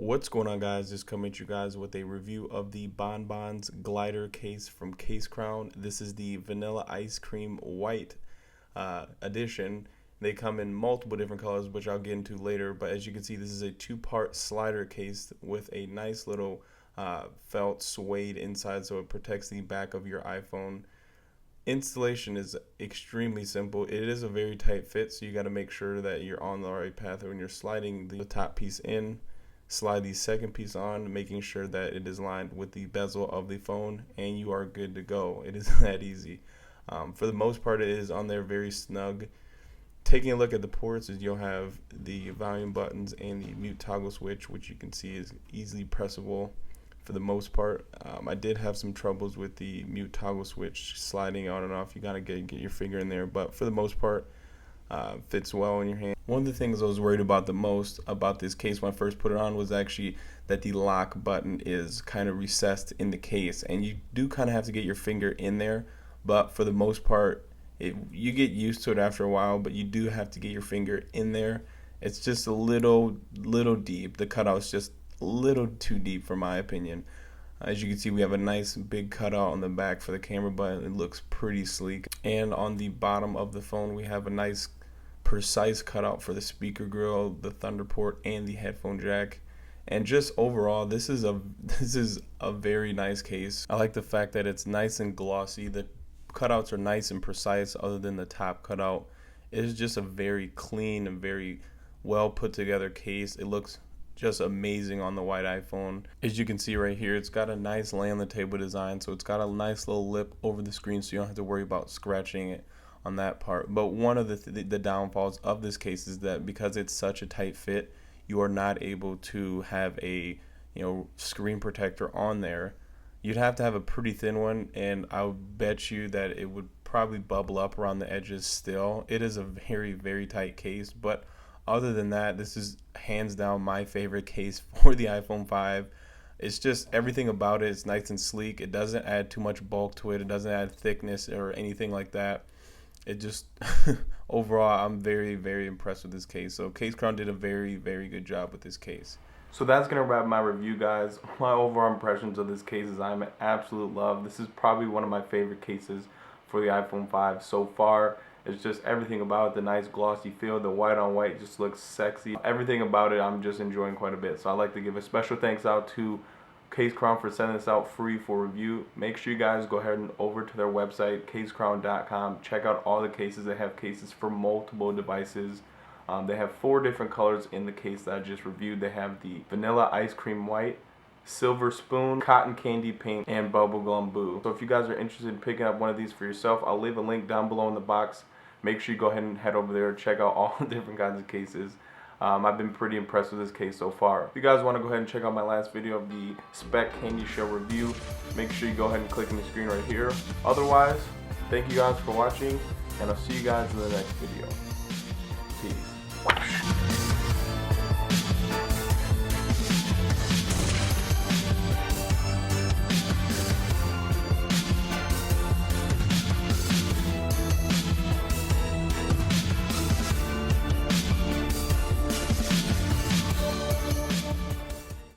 What's going on, guys? Just coming at you guys with a review of the Bonbons glider case from Case Crown. This is the vanilla ice cream white edition. They come in multiple different colors, which I'll get into later, but as you can see, this is a two-part slider case with a nice little felt suede inside, so it protects the back of your iPhone. Installation is extremely simple. It is a very tight fit, so you got to make sure that you're on the right path when you're sliding the top piece in. Slide the second piece on, making sure that it is lined with the bezel of the phone, and you are good to go. It is that easy. For the most part, it is on there very snug. Taking a look at the ports, is you'll have the volume buttons and the mute toggle switch, which you can see is easily pressable for the most part. I did have some troubles with the mute toggle switch sliding on and off. You gotta get your finger in there, but for the most part, fits well in your hand. One of the things I was worried about the most about this case when I first put it on was actually that the lock button is kind of recessed in the case, and you do kind of have to get your finger in there, but for the most part you get used to it after a while, but you do have to get your finger in there. It's just a little deep. The cutout's just a little too deep for my opinion. As you can see, we have a nice big cutout on the back for the camera button. It looks pretty sleek. And on the bottom of the phone, we have a nice precise cutout for the speaker grill, the thunder port, and the headphone jack. And just overall, this is a very nice case. I like the fact that it's nice and glossy. The cutouts are nice and precise other than the top cutout. It is just a very clean and very well put together case. It looks just amazing on the white iPhone. As you can see right here, it's got a nice lay on the table design, so it's got a nice little lip over the screen, so you don't have to worry about scratching it on that part. But one of the downfalls of this case is that because it's such a tight fit, you are not able to have a screen protector on there. You'd have to have a pretty thin one, and I'll bet you that it would probably bubble up around the edges still. It is a very tight case, but other than that, this is hands down my favorite case for the iPhone 5. It's just everything about it is nice and sleek. It doesn't add too much bulk to it. It doesn't add thickness or anything like that. It just overall, I'm very impressed with this case. So Case Crown did a very good job with this case. So that's gonna wrap my review, guys. My overall impressions of this case is I'm in absolute love. This is probably one of my favorite cases for the iPhone 5 so far. It's just everything about it, the nice glossy feel, the white on white just looks sexy. Everything about it I'm just enjoying quite a bit. So I'd like to give a special thanks out to Case Crown for sending this out free for review. Make sure you guys go ahead and over to their website, casecrown.com. Check out all the cases. They have cases for multiple devices. They have 4 different colors in the case that I just reviewed. They have the vanilla ice cream white, silver spoon, cotton candy pink, and bubblegum blue. So if you guys are interested in picking up one of these for yourself, I'll leave a link down below in the box. Make sure you go ahead and head over there and check out all the different kinds of cases. I've been pretty impressed with this case so far. If you guys want to go ahead and check out my last video of the Spec Candy Shell review, make sure you go ahead and click on the screen right here. Otherwise, thank you guys for watching, and I'll see you guys in the next video.